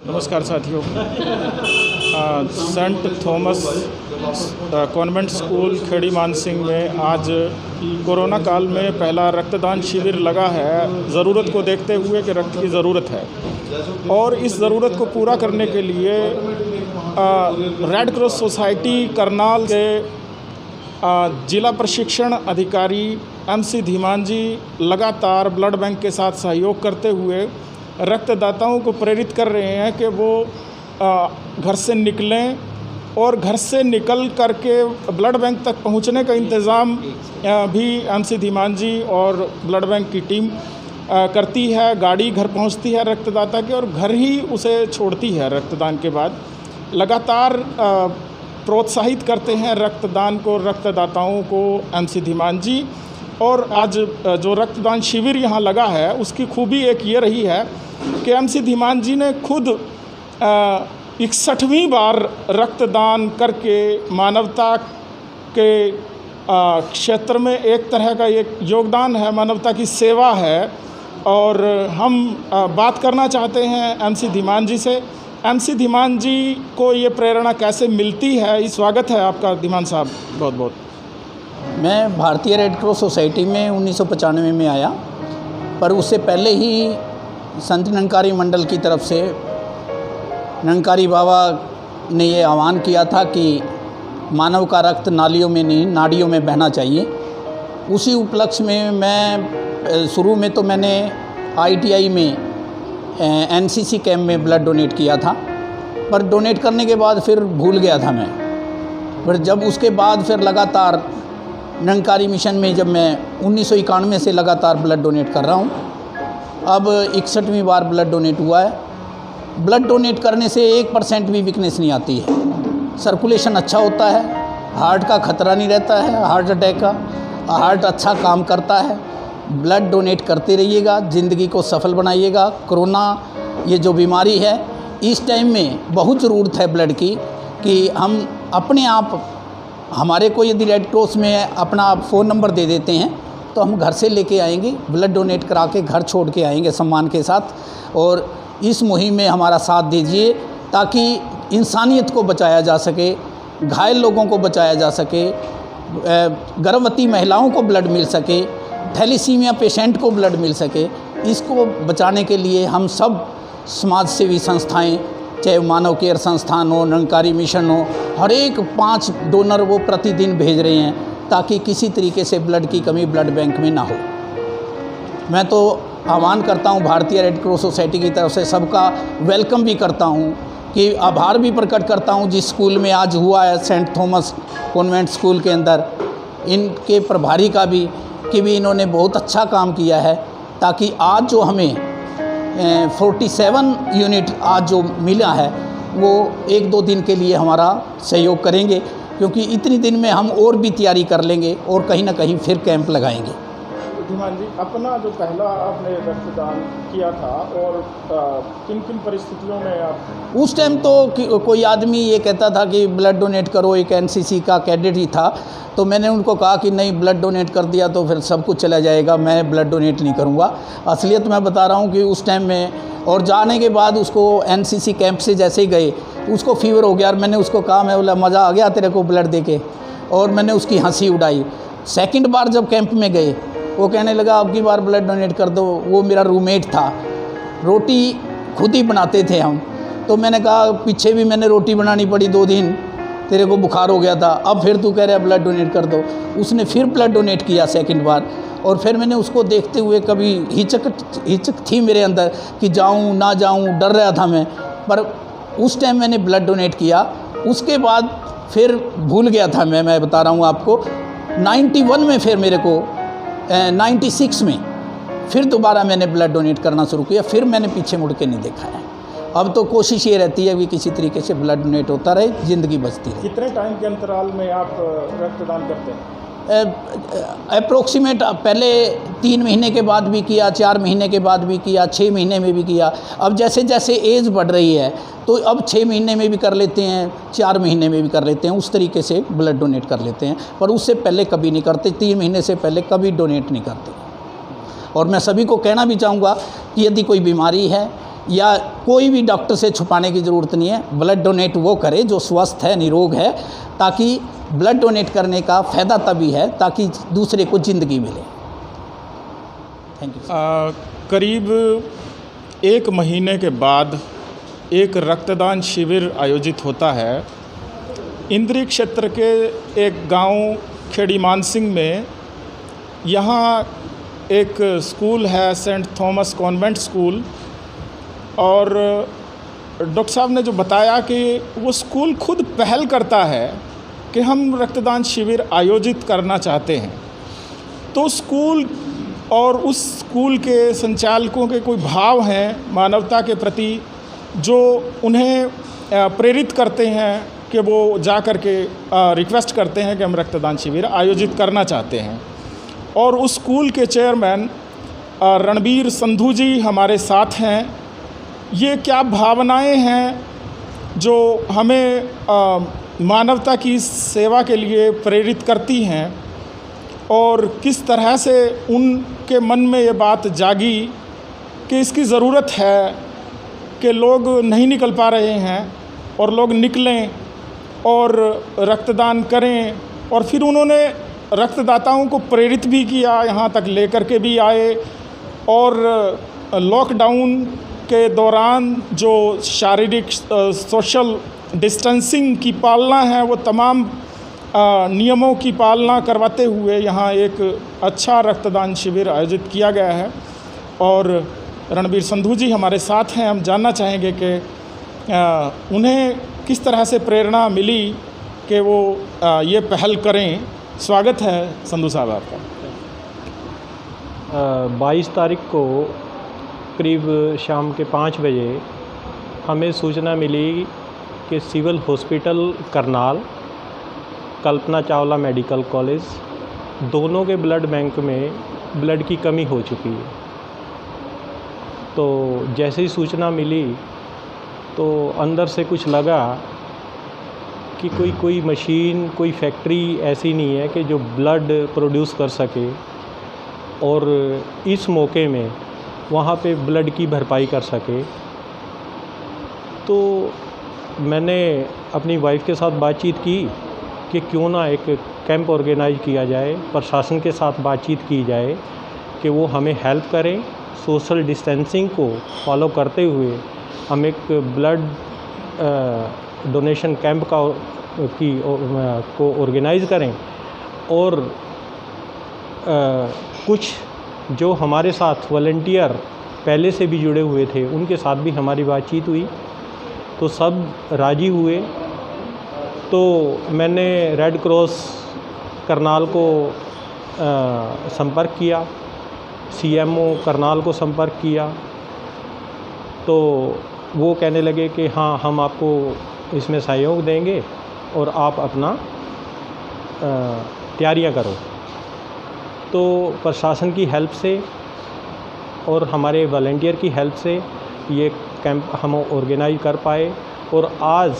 नमस्कार साथियों। Saint Thomas convent school Khedi Mansingh में आज कोरोना काल में पहला रक्तदान शिविर लगा है, ज़रूरत को देखते हुए कि रक्त की ज़रूरत है और इस ज़रूरत को पूरा करने के लिए रेड क्रॉस सोसाइटी करनाल के जिला प्रशिक्षण अधिकारी MC धीमान जी लगातार ब्लड बैंक के साथ सहयोग करते हुए रक्तदाताओं को प्रेरित कर रहे हैं कि वो घर से निकलें और घर से निकल करके ब्लड बैंक तक पहुंचने का इंतज़ाम भी MC धीमान जी और ब्लड बैंक की टीम करती है। गाड़ी घर पहुंचती है रक्तदाता के और घर ही उसे छोड़ती है रक्तदान के बाद। लगातार प्रोत्साहित करते हैं रक्तदान को, रक्तदाताओं को MC धीमान जी। और आज जो रक्तदान शिविर यहाँ लगा है उसकी खूबी एक ये रही है कि MC धीमान जी ने खुद 61वीं बार रक्तदान करके मानवता के क्षेत्र में एक तरह का एक योगदान है, मानवता की सेवा है। और हम बात करना चाहते हैं MC धीमान जी से। MC धीमान जी को ये प्रेरणा कैसे मिलती है? स्वागत है आपका धीमान साहब, बहुत बहुत। मैं भारतीय रेड क्रॉस सोसाइटी में 1995 में आया, पर उससे पहले ही संत निरंकारी मंडल की तरफ से निरंकारी बाबा ने ये आह्वान किया था कि मानव का रक्त नालियों में नहीं नाड़ियों में बहना चाहिए। उसी उपलक्ष्य में मैं शुरू में तो मैंने ITI में NCC कैंप में ब्लड डोनेट किया था, पर डोनेट करने के बाद फिर भूल गया था मैं। फिर जब उसके बाद फिर लगातार निरंकारी मिशन में जब मैं 1991 से लगातार ब्लड डोनेट कर रहा हूँ, अब 61वीं बार ब्लड डोनेट हुआ है। ब्लड डोनेट करने से 1% भी वीकनेस नहीं आती है, सर्कुलेशन अच्छा होता है, हार्ट का खतरा नहीं रहता है, हार्ट अटैक का। हार्ट अच्छा काम करता है। ब्लड डोनेट करते रहिएगा, ज़िंदगी को सफल बनाइएगा। कोरोना ये जो बीमारी है, इस टाइम में बहुत ज़रूरत है ब्लड की, कि हम अपने आप, हमारे को यदि रेड क्रॉस में अपना फ़ोन नंबर दे देते हैं तो हम घर से लेके आएंगे, ब्लड डोनेट करा के घर छोड़ के आएंगे सम्मान के साथ। और इस मुहिम में हमारा साथ दीजिए ताकि इंसानियत को बचाया जा सके, घायल लोगों को बचाया जा सके, गर्भवती महिलाओं को ब्लड मिल सके, थैलीसीमिया पेशेंट को ब्लड मिल सके। इसको बचाने के लिए हम सब समाज सेवी संस्थाएं, चाहे मानव केयर संस्थान हो, निरंकारी मिशन हो, हर एक 5 डोनर वो प्रतिदिन भेज रहे हैं ताकि किसी तरीके से ब्लड की कमी ब्लड बैंक में ना हो। मैं तो आह्वान करता हूँ भारतीय रेड क्रॉस सोसाइटी की तरफ से, सबका वेलकम भी करता हूँ, कि आभार भी प्रकट करता हूँ जिस स्कूल में आज हुआ है सेंट थॉमस कॉन्वेंट स्कूल के अंदर, इनके प्रभारी का भी, कि भी इन्होंने बहुत अच्छा काम किया है, ताकि आज जो हमें 47 यूनिट आज जो मिला है वो 1-2 दिन के लिए हमारा सहयोग करेंगे, क्योंकि इतनी दिन में हम और भी तैयारी कर लेंगे और कहीं ना कहीं फिर कैंप लगाएंगे। धीमान जी, अपना जो पहला आपने रक्तदान किया था और किन किन परिस्थितियों में आप? उस टाइम तो कोई आदमी ये कहता था कि ब्लड डोनेट करो, एक NCC का कैडेट ही था, तो मैंने उनको कहा कि नहीं, ब्लड डोनेट कर दिया तो फिर सब कुछ चला जाएगा, मैं ब्लड डोनेट नहीं करूँगा। असलियत मैं बता रहा हूँ कि उस टाइम में, और जाने के बाद उसको NCC कैंप से जैसे ही गए उसको फीवर हो गया, और मैंने उसको कहा, मैं बोला मज़ा आ गया तेरे को ब्लड दे के, और मैंने उसकी हंसी उड़ाई। सेकंड बार जब कैंप में गए वो कहने लगा अब की बार ब्लड डोनेट कर दो। वो मेरा रूममेट था, रोटी खुद ही बनाते थे हम, तो मैंने कहा पीछे भी मैंने रोटी बनानी पड़ी 2 दिन, तेरे को बुखार हो गया था, अब फिर तू कह रहा ब्लड डोनेट कर दो। उसने फिर ब्लड डोनेट किया सेकंड बार, और फिर मैंने उसको देखते हुए, कभी हिचक थी मेरे अंदर कि जाऊं ना जाऊं, डर रहा था मैं, पर उस टाइम मैंने ब्लड डोनेट किया। उसके बाद फिर भूल गया था मैं बता रहा हूँ आपको। 91 में फिर मेरे को 96 में फिर दोबारा मैंने ब्लड डोनेट करना शुरू किया, फिर मैंने पीछे मुड़ के नहीं देखा है। अब तो कोशिश ये रहती है कि किसी तरीके से ब्लड डोनेट होता रहे, ज़िंदगी बचती रहे। कितने टाइम के अंतराल में आप रक्तदान करते हैं? अप्रोक्सीमेट पहले 3 महीने के बाद भी किया, 4 महीने के बाद भी किया, 6 महीने में भी किया। अब जैसे जैसे एज बढ़ रही है तो अब 6 महीने में भी कर लेते हैं, 4 महीने में भी कर लेते हैं, उस तरीके से ब्लड डोनेट कर लेते हैं। पर उससे पहले कभी नहीं करते, 3 महीने से पहले कभी डोनेट नहीं करते। और मैं सभी को कहना भी चाहूँगा कि यदि कोई बीमारी है या कोई भी डॉक्टर से छुपाने की ज़रूरत नहीं है। ब्लड डोनेट वो करे जो स्वस्थ है, निरोग है, ताकि ब्लड डोनेट करने का फ़ायदा तभी है ताकि दूसरे को ज़िंदगी मिले। Thank you. करीब 1 महीने के बाद एक रक्तदान शिविर आयोजित होता है इंद्री क्षेत्र के एक गांव खेड़ी मानसिंह में। यहाँ एक स्कूल है, सेंट थॉमस कॉन्वेंट स्कूल, और डॉक्टर साहब ने जो बताया कि वो स्कूल खुद पहल करता है कि हम रक्तदान शिविर आयोजित करना चाहते हैं। तो स्कूल और उस स्कूल के संचालकों के कोई भाव हैं मानवता के प्रति जो उन्हें प्रेरित करते हैं कि वो जा कर के रिक्वेस्ट करते हैं कि हम रक्तदान शिविर आयोजित करना चाहते हैं। और उस स्कूल के चेयरमैन रणबीर संधू जी हमारे साथ हैं। ये क्या भावनाएं हैं जो हमें मानवता की सेवा के लिए प्रेरित करती हैं, और किस तरह से उनके मन में ये बात जागी कि इसकी ज़रूरत है कि लोग नहीं निकल पा रहे हैं और लोग निकलें और रक्तदान करें। और फिर उन्होंने रक्तदाताओं को प्रेरित भी किया, यहाँ तक लेकर के भी आए। और लॉकडाउन के दौरान जो शारीरिक सोशल डिस्टेंसिंग की पालना है, वो तमाम नियमों की पालना करवाते हुए यहाँ एक अच्छा रक्तदान शिविर आयोजित किया गया है। और रणबीर संधू जी हमारे साथ हैं। हम जानना चाहेंगे कि उन्हें किस तरह से प्रेरणा मिली कि वो ये पहल करें। स्वागत है संधू साहब आपका। 22 तारीख को करीब शाम के 5 बजे हमें सूचना मिली कि civil hospital Karnal, Kalpana Chawla medical college, दोनों के ब्लड बैंक में ब्लड की कमी हो चुकी है। तो जैसे ही सूचना मिली तो अंदर से कुछ लगा कि कोई मशीन, कोई फैक्ट्री ऐसी नहीं है कि जो ब्लड प्रोड्यूस कर सके और इस मौके में वहाँ पे ब्लड की भरपाई कर सके। तो मैंने अपनी वाइफ के साथ बातचीत की कि क्यों ना एक कैंप ऑर्गेनाइज किया जाए, प्रशासन के साथ बातचीत की जाए कि वो हमें हेल्प करें। सोशल डिस्टेंसिंग को फॉलो करते हुए हम एक ब्लड डोनेशन कैंप को ऑर्गेनाइज़ करें। और कुछ जो हमारे साथ वॉलंटियर पहले से भी जुड़े हुए थे उनके साथ भी हमारी बातचीत हुई, तो सब राज़ी हुए। तो मैंने रेड क्रॉस करनाल को संपर्क किया, सीएमओ करनाल को संपर्क किया। तो वो कहने लगे कि हाँ, हम आपको इसमें सहयोग देंगे और आप अपना तैयारियां करो। तो प्रशासन की हेल्प से और हमारे वॉलंटियर की हेल्प से ये कैंप हम ऑर्गेनाइज कर पाए। और आज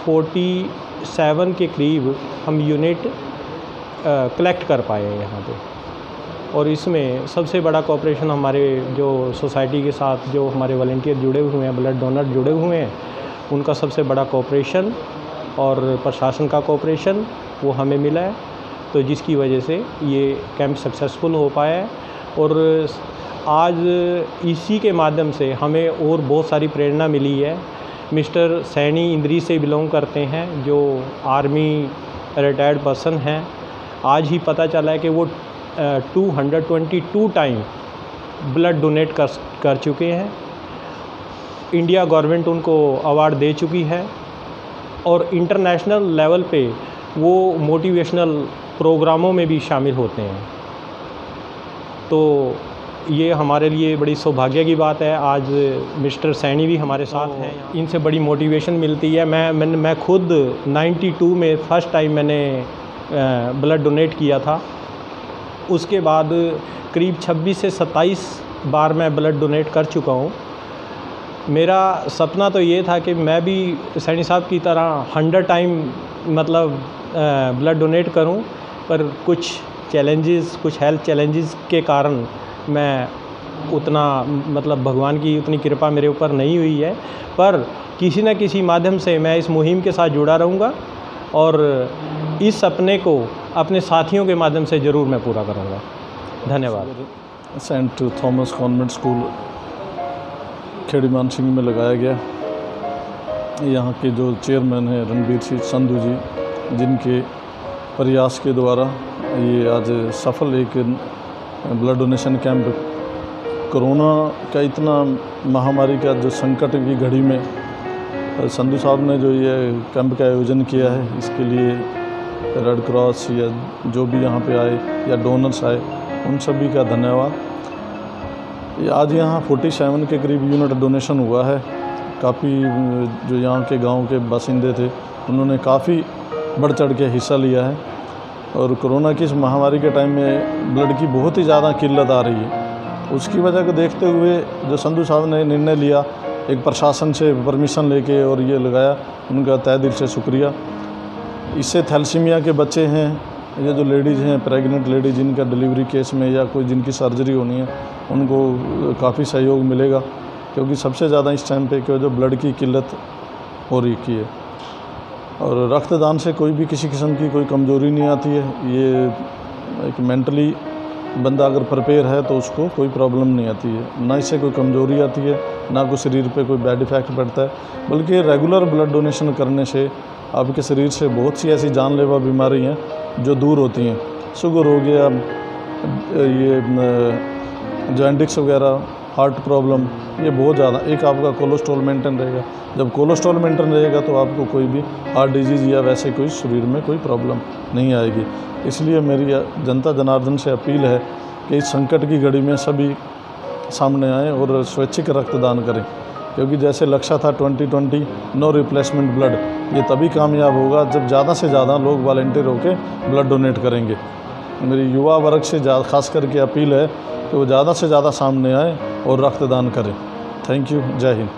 47 के करीब हम यूनिट कलेक्ट कर पाए हैं यहाँ पे। और इसमें सबसे बड़ा कोऑपरेशन हमारे जो सोसाइटी के साथ जो हमारे वॉलंटियर जुड़े हुए हैं, ब्लड डोनर जुड़े हुए हैं, उनका सबसे बड़ा कोऑपरेशन और प्रशासन का कोऑपरेशन वो हमें मिला है। तो जिसकी वजह से ये कैंप सक्सेसफुल हो पाया है। और आज इसी के माध्यम से हमें और बहुत सारी प्रेरणा मिली है। मिस्टर सैनी इंद्री से बिलोंग करते हैं, जो आर्मी रिटायर्ड पर्सन हैं। आज ही पता चला है कि वो 222 टाइम ब्लड डोनेट कर चुके हैं। इंडिया गवर्नमेंट उनको अवार्ड दे चुकी है और इंटरनेशनल लेवल पे वो मोटिवेशनल प्रोग्रामों में भी शामिल होते हैं। तो ये हमारे लिए बड़ी सौभाग्य की बात है। आज मिस्टर सैनी भी हमारे साथ हैं। इनसे बड़ी मोटिवेशन मिलती है। मैं खुद 92 में फ़र्स्ट टाइम मैंने ब्लड डोनेट किया था। उसके बाद करीब 26 से 27 बार मैं ब्लड डोनेट कर चुका हूँ। मेरा सपना तो ये था कि मैं भी सैनी साहब की तरह 100 टाइम मतलब ब्लड डोनेट करूं, पर कुछ चैलेंजेस, कुछ हेल्थ चैलेंजेस के कारण मैं उतना मतलब भगवान की उतनी कृपा मेरे ऊपर नहीं हुई है, पर किसी न किसी माध्यम से मैं इस मुहिम के साथ जुड़ा रहूँगा और इस सपने को अपने साथियों के माध्यम से ज़रूर मैं पूरा करूँगा। धन्यवाद। Saint Thomas convent school Khedi Mansingh में लगाया गया। यहाँ के जो चेयरमैन हैं रणबीर सिंह संधू जी, जिनके प्रयास के द्वारा ये आज सफल एक ब्लड डोनेशन कैंप, कोरोना का इतना महामारी का जो संकट की घड़ी में संधू साहब ने जो ये कैंप का आयोजन किया है, इसके लिए रेड क्रॉस या जो भी यहाँ पे आए या डोनर्स आए, उन सभी का धन्यवाद। आज यहाँ 47 के करीब यूनिट डोनेशन हुआ है। काफ़ी जो यहाँ के गांव के बासिंदे थे, उन्होंने काफ़ी बढ़ चढ़ के हिस्सा लिया है। और कोरोना की इस महामारी के टाइम में ब्लड की बहुत ही ज़्यादा किल्लत आ रही है। उसकी वजह को देखते हुए जो संधू साहब ने निर्णय लिया, एक प्रशासन से परमिशन लेके और ये लगाया, उनका तहे दिल से शुक्रिया। इससे थैलेसीमिया के बच्चे हैं, ये जो लेडीज़ हैं, प्रेग्नेंट लेडीज़ जिनका डिलीवरी केस में या कोई जिनकी सर्जरी होनी है, उनको काफ़ी सहयोग मिलेगा, क्योंकि सबसे ज़्यादा इस टाइम पे जो ब्लड की किल्लत हो रही है। और रक्तदान से कोई भी किसी किस्म की कोई कमज़ोरी नहीं आती है। ये एक मेंटली बंदा अगर प्रिपेयर है तो उसको कोई प्रॉब्लम नहीं आती है, ना इससे कोई कमज़ोरी आती है, ना कोई शरीर पे कोई बैड इफ़ेक्ट पड़ता है। बल्कि रेगुलर ब्लड डोनेशन करने से आपके शरीर से बहुत सी ऐसी जानलेवा बीमारी हैं जो दूर होती हैं। शुगर हो गया, ये जॉइंटिक्स वगैरह, हार्ट प्रॉब्लम, ये बहुत ज़्यादा। एक आपका कोलेस्ट्रॉल मेंटेन रहेगा। जब कोलेस्ट्रॉल मेंटेन रहेगा तो आपको कोई भी हार्ट डिजीज़ या वैसे कोई शरीर में कोई प्रॉब्लम नहीं आएगी। इसलिए मेरी जनता जनार्दन से अपील है कि इस संकट की घड़ी में सभी सामने आएँ और स्वैच्छिक रक्तदान करें, क्योंकि जैसे लक्ष्य था 2020 नो रिप्लेसमेंट ब्लड, ये तभी कामयाब होगा जब ज़्यादा से ज़्यादा लोग वॉलंटियर होकर ब्लड डोनेट करेंगे। मेरी युवा वर्ग से खास करके अपील है कि वो ज़्यादा से ज़्यादा सामने आए और रक्तदान करें। Thank you. जय हिंद।